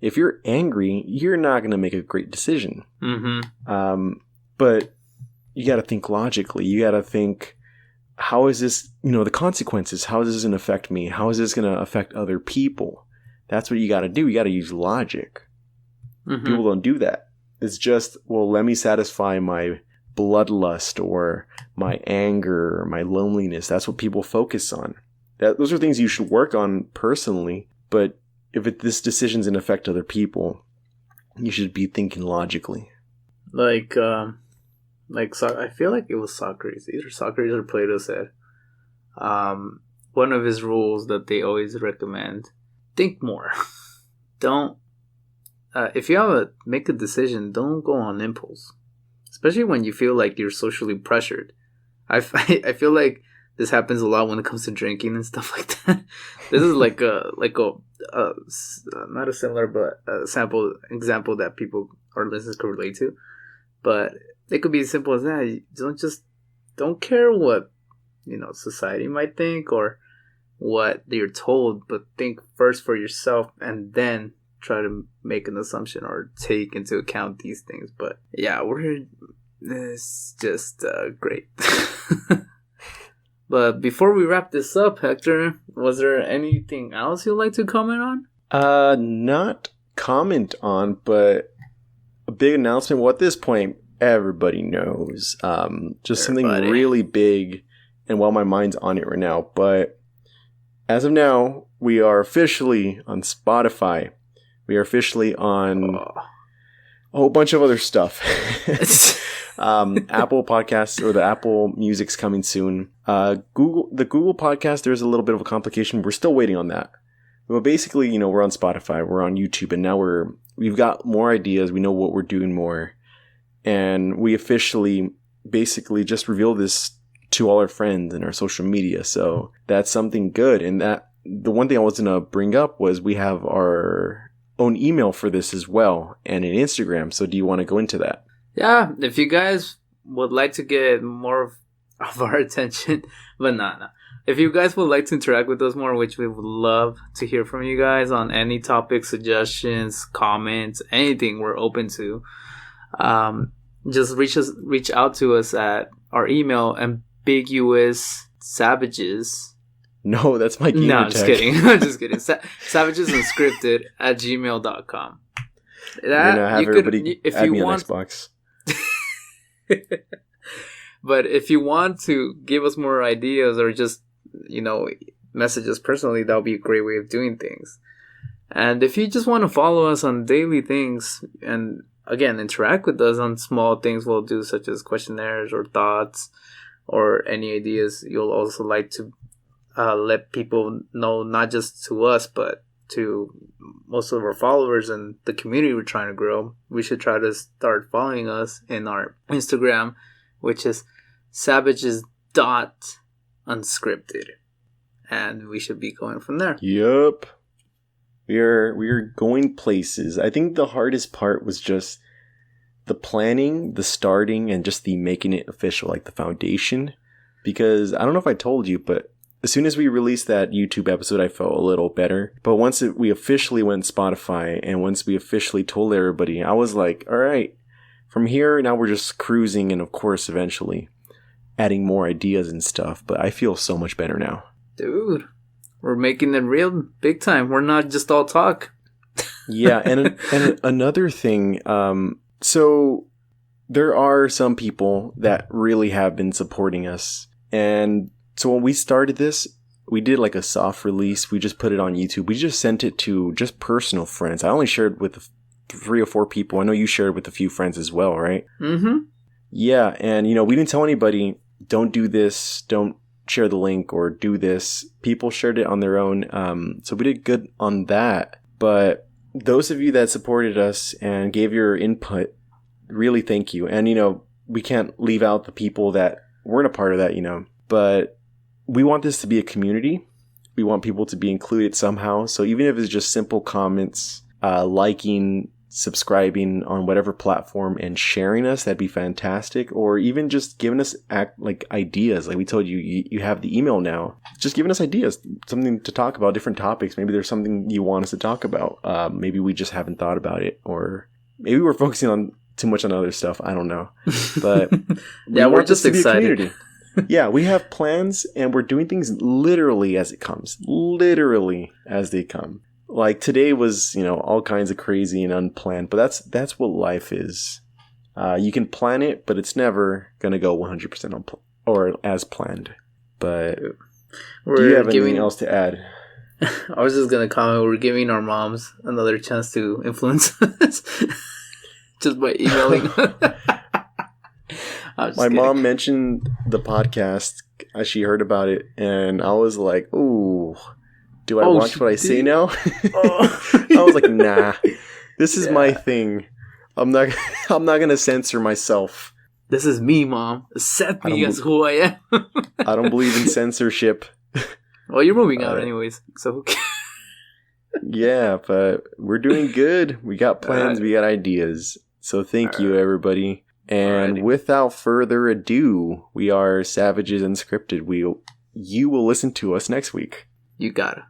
If you're angry, you're not going to make a great decision. But you got to think logically. You got to think, how is this, the consequences? How is this going to affect me? How is this going to affect other people? That's what you got to do. You got to use logic. People don't do that. It's just, well, let me satisfy my bloodlust or my anger or my loneliness. That's what people focus on. Those are things you should work on personally. But if this decision's going to affect other people, you should be thinking logically. I feel like it was Socrates. Either Socrates or Plato said, one of his rules that they always recommend: think more. Don't. If you make a decision, don't go on impulse. Especially when you feel like you're socially pressured. I feel like this happens a lot when it comes to drinking and stuff like that. This is like a not a similar, but a sample example that people or listeners could relate to. But it could be as simple as that. Don't care what society might think or what you're told, but think first for yourself and then try to make an assumption or take into account these things. But yeah, it's just great. But before we wrap this up, Hector, was there anything else you'd like to comment on? Not comment on, but a big announcement. Well, at this point, everybody knows. Something really big, and while my mind's on it right now. But as of now, we are officially on Spotify. We are officially on a whole bunch of other stuff. Apple Podcasts, or the Apple Music's coming soon. The Google Podcast, there's a little bit of a complication. We're still waiting on that. But basically, we're on Spotify, we're on YouTube, and now we've got more ideas. We know what we're doing more. And we officially basically just revealed this to all our friends and our social media. So that's something good. And the one thing I was going to bring up was we have our own email for this as well, and an Instagram. So do you want to go into that? Yeah, if you guys would like to get more of our attention, but nah. If you guys would like to interact with us more, which we would love to hear from you guys on any topic, suggestions, comments, anything we're open to, just reach out to us at our email, ambiguoussavages. No, that's my gamer I'm just kidding. I'm just kidding. savages.unscripted at gmail.com. You're gonna have everybody add me on Xbox. But if you want to give us more ideas or just message us personally, that would be a great way of doing things. And if you just want to follow us on daily things and again interact with us on small things we'll do, such as questionnaires or thoughts or any ideas you'll also like to let people know, not just to us but to most of our followers and the community we're trying to grow, we should try to start following us in our Instagram, which is savages.unscripted. And we should be going from there. Yep. We're going places. I think the hardest part was just the planning, the starting, and just the making it official, like the foundation. Because I don't know if I told you, but as soon as we released that YouTube episode, I felt a little better. But once we officially went Spotify, and once we officially told everybody, I was like, all right, from here, now we're just cruising, and of course, eventually adding more ideas and stuff. But I feel so much better now. Dude, we're making it real big time. We're not just all talk. Yeah, and another thing, so there are some people that really have been supporting us. And so when we started this, we did like a soft release. We just put it on YouTube. We just sent it to just personal friends. I only shared with 3 or 4 people. I know you shared with a few friends as well, right? Mm-hmm. Yeah, and we didn't tell anybody, don't do this, don't share the link or do this. People shared it on their own. So we did good on that. But those of you that supported us and gave your input, really thank you. And, we can't leave out the people that weren't a part of that, but we want this to be a community. We want people to be included somehow. So even if it's just simple comments, liking, subscribing on whatever platform and sharing us, that'd be fantastic. Or even just giving us ideas. Like we told you, you have the email now. Just giving us ideas, something to talk about, different topics. Maybe there's something you want us to talk about. Maybe we just haven't thought about it, or maybe we're focusing on too much on other stuff. I don't know. But yeah, we're just excited. Yeah, we have plans and we're doing things literally as it comes. Literally as they come. Like today was, all kinds of crazy and unplanned, but that's what life is. You can plan it, but it's never going to go 100% on or as planned. But do you have anything else to add? I was just going to comment, we're giving our moms another chance to influence us just by emailing. My mom mentioned the podcast as she heard about it, and I was like, ooh, do I watch what I say now? I was like, nah, this is my thing. I'm not going to censor myself. This is me, Mom. Accept me as who I am. I don't believe in censorship. Well, you're moving out anyways, so who cares? Yeah, but we're doing good. We got plans, we got ideas. So thank you, everybody. And without further ado, we are Savages Unscripted. You will listen to us next week. You gotta.